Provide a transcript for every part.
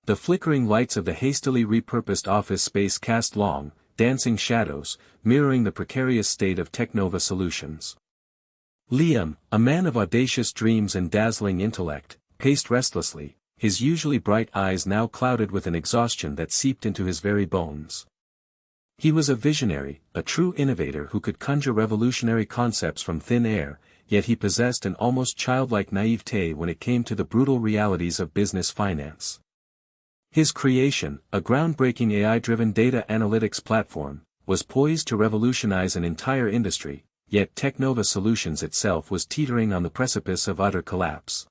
The flickering lights of the hastily repurposed office space cast long, dancing shadows, mirroring the precarious state of Technova Solutions. Liam, a man of audacious dreams and dazzling intellect, paced restlessly, his usually bright eyes now clouded with an exhaustion that seeped into his very bones. He was a visionary, a true innovator who could conjure revolutionary concepts from thin air, yet he possessed an almost childlike naivete when it came to the brutal realities of business finance. His creation, a groundbreaking AI-driven data analytics platform, was poised to revolutionize an entire industry, yet Technova Solutions itself was teetering on the precipice of utter collapse.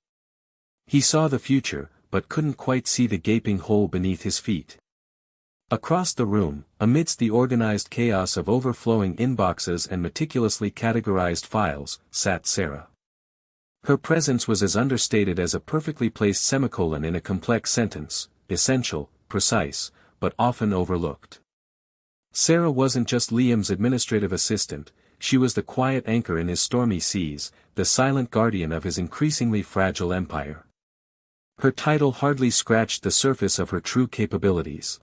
He saw the future, but couldn't quite see the gaping hole beneath his feet. Across the room, amidst the organized chaos of overflowing inboxes and meticulously categorized files, sat Sarah. Her presence was as understated as a perfectly placed semicolon in a complex sentence, essential, precise, but often overlooked. Sarah wasn't just Liam's administrative assistant, she was the quiet anchor in his stormy seas, the silent guardian of his increasingly fragile empire. Her title hardly scratched the surface of her true capabilities.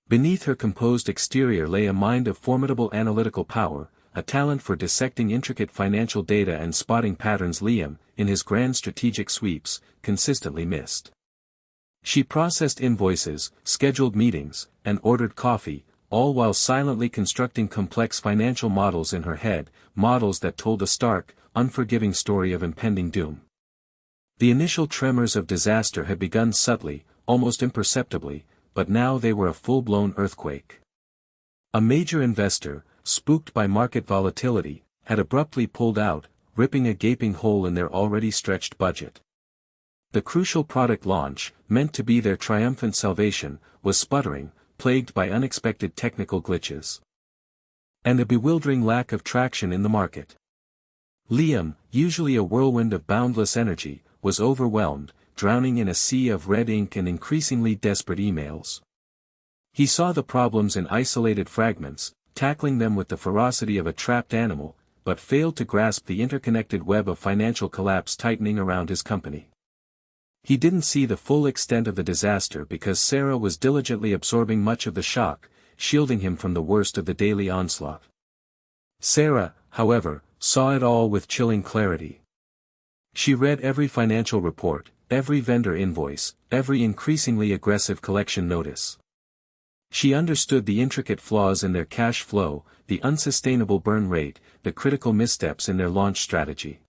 Beneath her composed exterior lay a mind of formidable analytical power, a talent for dissecting intricate financial data and spotting patterns Liam, in his grand strategic sweeps, consistently missed. She processed invoices, scheduled meetings, and ordered coffee, all while silently constructing complex financial models in her head, models that told a stark, unforgiving story of impending doom. The initial tremors of disaster had begun subtly, almost imperceptibly, but now they were a full-blown earthquake. A major investor, spooked by market volatility, had abruptly pulled out, ripping a gaping hole in their already stretched budget. The crucial product launch, meant to be their triumphant salvation, was sputtering, plagued by unexpected technical glitches. And a bewildering lack of traction in the market. Liam, usually a whirlwind of boundless energy, was overwhelmed, drowning in a sea of red ink and increasingly desperate emails. He saw the problems in isolated fragments, tackling them with the ferocity of a trapped animal, but failed to grasp the interconnected web of financial collapse tightening around his company. He didn't see the full extent of the disaster because Sarah was diligently absorbing much of the shock, shielding him from the worst of the daily onslaught. Sarah, however, saw it all with chilling clarity. She read every financial report, every vendor invoice, every increasingly aggressive collection notice. She understood the intricate flaws in their cash flow, the unsustainable burn rate, the critical missteps in their launch strategy.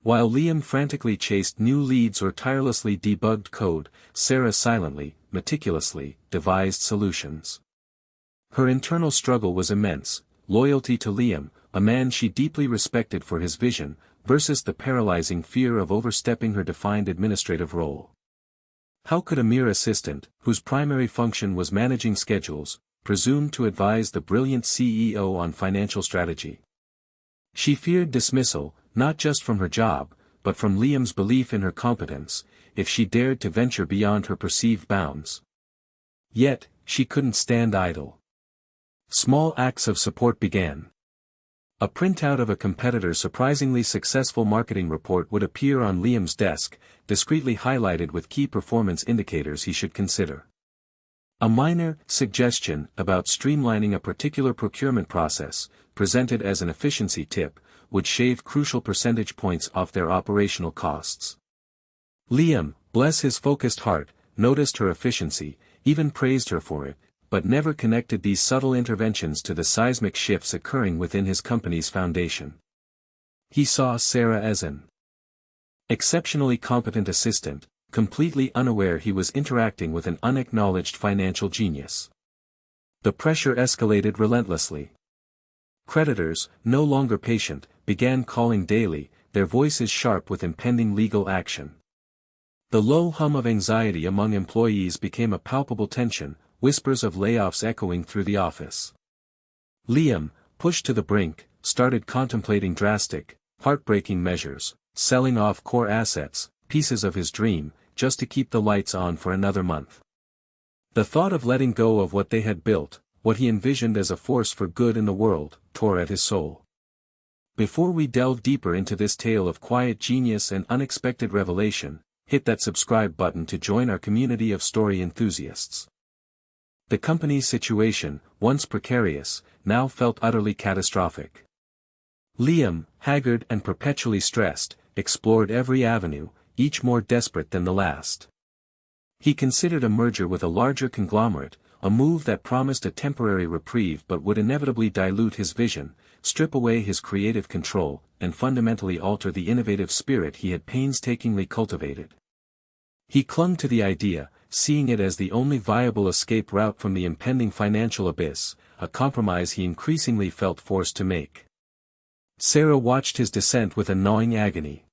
While Liam frantically chased new leads or tirelessly debugged code, Sarah silently, meticulously, devised solutions. Her internal struggle was immense, loyalty to Liam, a man she deeply respected for his vision, versus the paralyzing fear of overstepping her defined administrative role. How could a mere assistant, whose primary function was managing schedules, presume to advise the brilliant CEO on financial strategy? She feared dismissal, not just from her job, but from Liam's belief in her competence, if she dared to venture beyond her perceived bounds. Yet, she couldn't stand idle. Small acts of support began. A printout of a competitor's surprisingly successful marketing report would appear on Liam's desk, discreetly highlighted with key performance indicators he should consider. A minor suggestion about streamlining a particular procurement process, presented as an efficiency tip, would shave crucial percentage points off their operational costs. Liam, bless his focused heart, noticed her efficiency, even praised her for it, but never connected these subtle interventions to the seismic shifts occurring within his company's foundation. He saw Sarah as an exceptionally competent assistant, completely unaware he was interacting with an unacknowledged financial genius. The pressure escalated relentlessly. Creditors, no longer patient, began calling daily, their voices sharp with impending legal action. The low hum of anxiety among employees became a palpable tension, whispers of layoffs echoing through the office. Liam, pushed to the brink, started contemplating drastic, heartbreaking measures, selling off core assets, pieces of his dream, just to keep the lights on for another month. The thought of letting go of what they had built, what he envisioned as a force for good in the world, tore at his soul. Before we delve deeper into this tale of quiet genius and unexpected revelation, hit that subscribe button to join our community of story enthusiasts. The company's situation, once precarious, now felt utterly catastrophic. Liam, haggard and perpetually stressed, explored every avenue, each more desperate than the last. He considered a merger with a larger conglomerate, a move that promised a temporary reprieve but would inevitably dilute his vision, strip away his creative control, and fundamentally alter the innovative spirit he had painstakingly cultivated. He clung to the idea, seeing it as the only viable escape route from the impending financial abyss, a compromise he increasingly felt forced to make. Sarah watched his descent with a gnawing agony.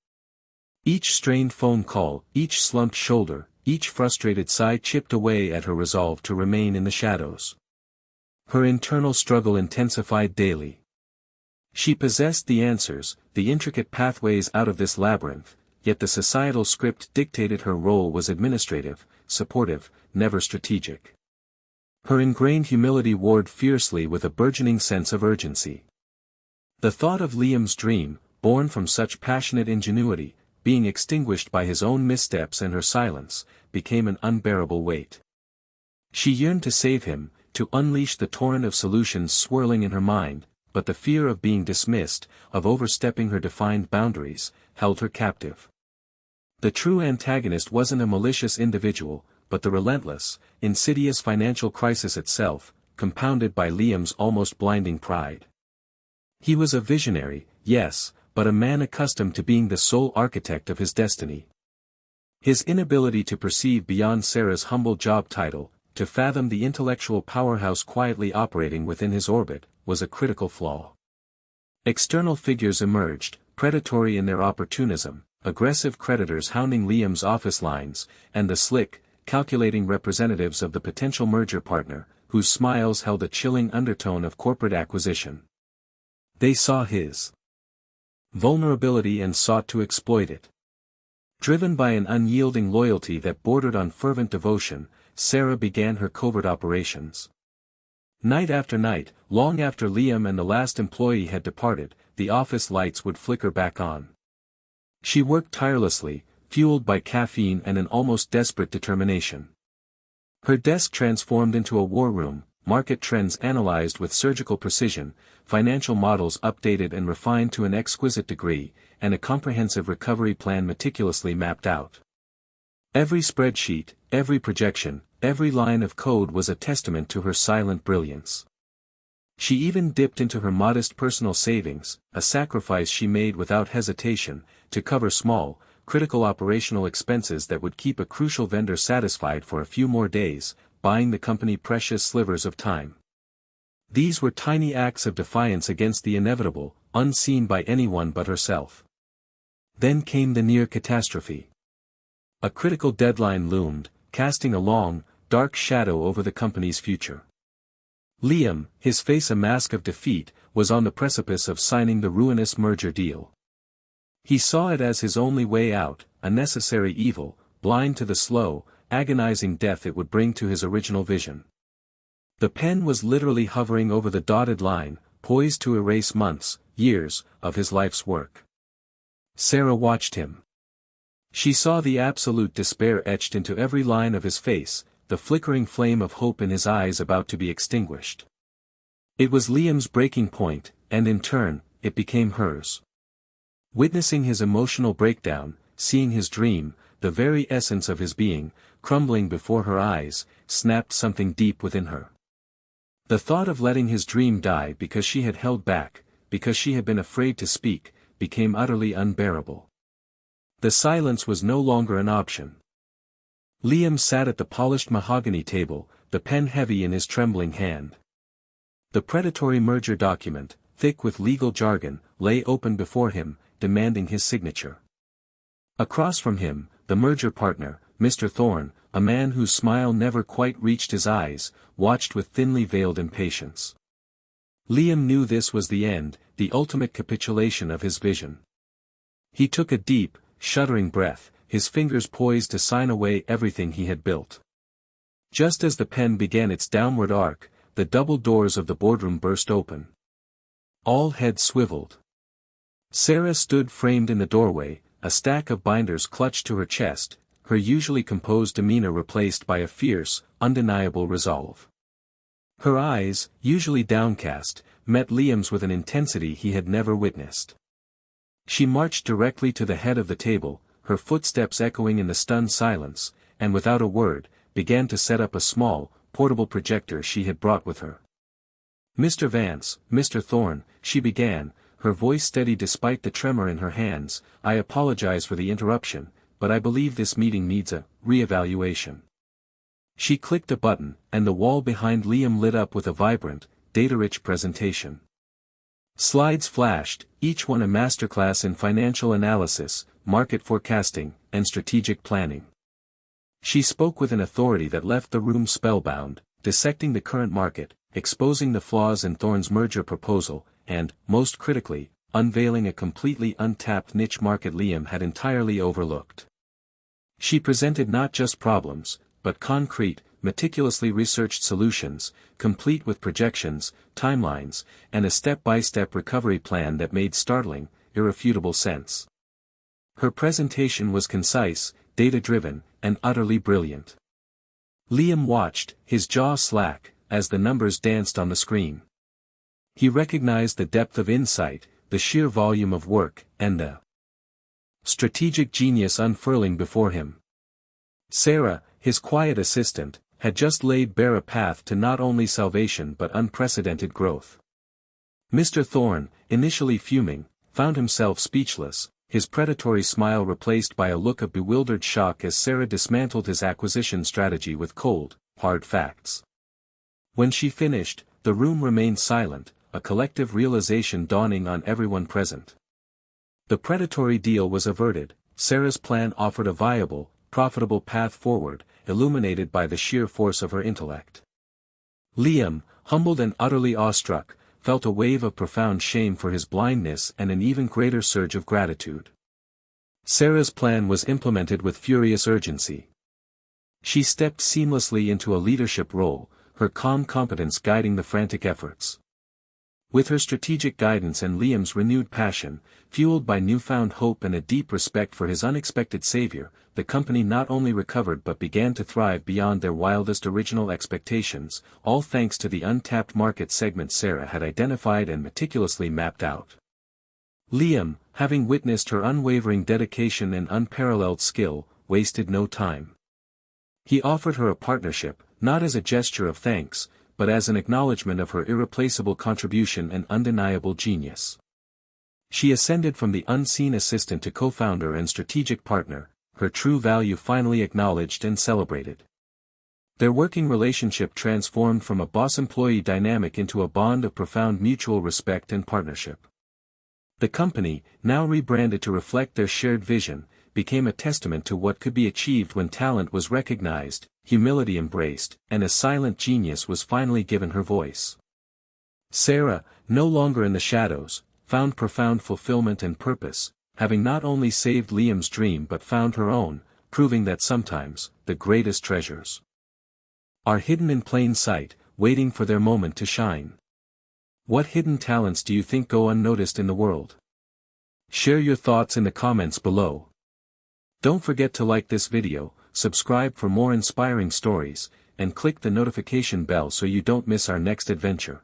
Each strained phone call, each slumped shoulder, each frustrated sigh chipped away at her resolve to remain in the shadows. Her internal struggle intensified daily. She possessed the answers, the intricate pathways out of this labyrinth, yet the societal script dictated her role was administrative, supportive, never strategic. Her ingrained humility warred fiercely with a burgeoning sense of urgency. The thought of Liam's dream, born from such passionate ingenuity, being extinguished by his own missteps and her silence, became an unbearable weight. She yearned to save him, to unleash the torrent of solutions swirling in her mind, but the fear of being dismissed, of overstepping her defined boundaries, held her captive. The true antagonist wasn't a malicious individual, but the relentless, insidious financial crisis itself, compounded by Liam's almost blinding pride. He was a visionary, yes, but a man accustomed to being the sole architect of his destiny. His inability to perceive beyond Sarah's humble job title, to fathom the intellectual powerhouse quietly operating within his orbit, was a critical flaw. External figures emerged, predatory in their opportunism, aggressive creditors hounding Liam's office lines, and the slick, calculating representatives of the potential merger partner, whose smiles held a chilling undertone of corporate acquisition. They saw his vulnerability and sought to exploit it. Driven by an unyielding loyalty that bordered on fervent devotion, Sarah began her covert operations. Night after night, long after Liam and the last employee had departed, the office lights would flicker back on. She worked tirelessly, fueled by caffeine and an almost desperate determination. Her desk transformed into a war room, market trends analyzed with surgical precision, financial models updated and refined to an exquisite degree, and a comprehensive recovery plan meticulously mapped out. Every spreadsheet, every projection, every line of code was a testament to her silent brilliance. She even dipped into her modest personal savings, a sacrifice she made without hesitation, to cover small, critical operational expenses that would keep a crucial vendor satisfied for a few more days, buying the company precious slivers of time. These were tiny acts of defiance against the inevitable, unseen by anyone but herself. Then came the near catastrophe. A critical deadline loomed, casting a long, dark shadow over the company's future. Liam, his face a mask of defeat, was on the precipice of signing the ruinous merger deal. He saw it as his only way out, a necessary evil, blind to the slow, agonizing death it would bring to his original vision. The pen was literally hovering over the dotted line, poised to erase months, years, of his life's work. Sarah watched him. She saw the absolute despair etched into every line of his face, the flickering flame of hope in his eyes about to be extinguished. It was Liam's breaking point, and in turn, it became hers. Witnessing his emotional breakdown, seeing his dream, the very essence of his being, crumbling before her eyes, snapped something deep within her. The thought of letting his dream die because she had held back, because she had been afraid to speak, became utterly unbearable. The silence was no longer an option. Liam sat at the polished mahogany table, the pen heavy in his trembling hand. The predatory merger document, thick with legal jargon, lay open before him, demanding his signature. Across from him, the merger partner, Mr. Thorne, a man whose smile never quite reached his eyes, watched with thinly veiled impatience. Liam knew this was the end, the ultimate capitulation of his vision. He took a deep, shuddering breath, his fingers poised to sign away everything he had built. Just as the pen began its downward arc, the double doors of the boardroom burst open. All heads swiveled. Sarah stood framed in the doorway, a stack of binders clutched to her chest, her usually composed demeanor replaced by a fierce, undeniable resolve. Her eyes, usually downcast, met Liam's with an intensity he had never witnessed. She marched directly to the head of the table, her footsteps echoing in the stunned silence, and without a word, began to set up a small, portable projector she had brought with her. "Mr. Vance, Mr. Thorne," she began, her voice steady despite the tremor in her hands, "I apologize for the interruption, but I believe this meeting needs a re-evaluation." She clicked a button, and the wall behind Liam lit up with a vibrant, data-rich presentation. Slides flashed, each one a masterclass in financial analysis, market forecasting, and strategic planning. She spoke with an authority that left the room spellbound, dissecting the current market, exposing the flaws in Thorne's merger proposal, and, most critically, unveiling a completely untapped niche market Liam had entirely overlooked. She presented not just problems, but concrete, meticulously researched solutions, complete with projections, timelines, and a step-by-step recovery plan that made startling, irrefutable sense. Her presentation was concise, data-driven, and utterly brilliant. Liam watched, his jaw slack, as the numbers danced on the screen. He recognized the depth of insight, the sheer volume of work, and the strategic genius unfurling before him. Sarah, his quiet assistant, had just laid bare a path to not only salvation but unprecedented growth. Mr. Thorne, initially fuming, found himself speechless, his predatory smile replaced by a look of bewildered shock as Sarah dismantled his acquisition strategy with cold, hard facts. When she finished, the room remained silent, a collective realization dawning on everyone present. The predatory deal was averted, Sarah's plan offered a viable, profitable path forward, illuminated by the sheer force of her intellect. Liam, humbled and utterly awestruck, felt a wave of profound shame for his blindness and an even greater surge of gratitude. Sarah's plan was implemented with furious urgency. She stepped seamlessly into a leadership role, her calm competence guiding the frantic efforts. With her strategic guidance and Liam's renewed passion, fueled by newfound hope and a deep respect for his unexpected savior, the company not only recovered but began to thrive beyond their wildest original expectations, all thanks to the untapped market segment Sarah had identified and meticulously mapped out. Liam, having witnessed her unwavering dedication and unparalleled skill, wasted no time. He offered her a partnership, not as a gesture of thanks, but as an acknowledgement of her irreplaceable contribution and undeniable genius. She ascended from the unseen assistant to co-founder and strategic partner, her true value finally acknowledged and celebrated. Their working relationship transformed from a boss-employee dynamic into a bond of profound mutual respect and partnership. The company, now rebranded to reflect their shared vision, became a testament to what could be achieved when talent was recognized, humility embraced, and a silent genius was finally given her voice. Sarah, no longer in the shadows, found profound fulfillment and purpose, having not only saved Liam's dream but found her own, proving that sometimes, the greatest treasures are hidden in plain sight, waiting for their moment to shine. What hidden talents do you think go unnoticed in the world? Share your thoughts in the comments below. Don't forget to like this video, subscribe for more inspiring stories, and click the notification bell so you don't miss our next adventure.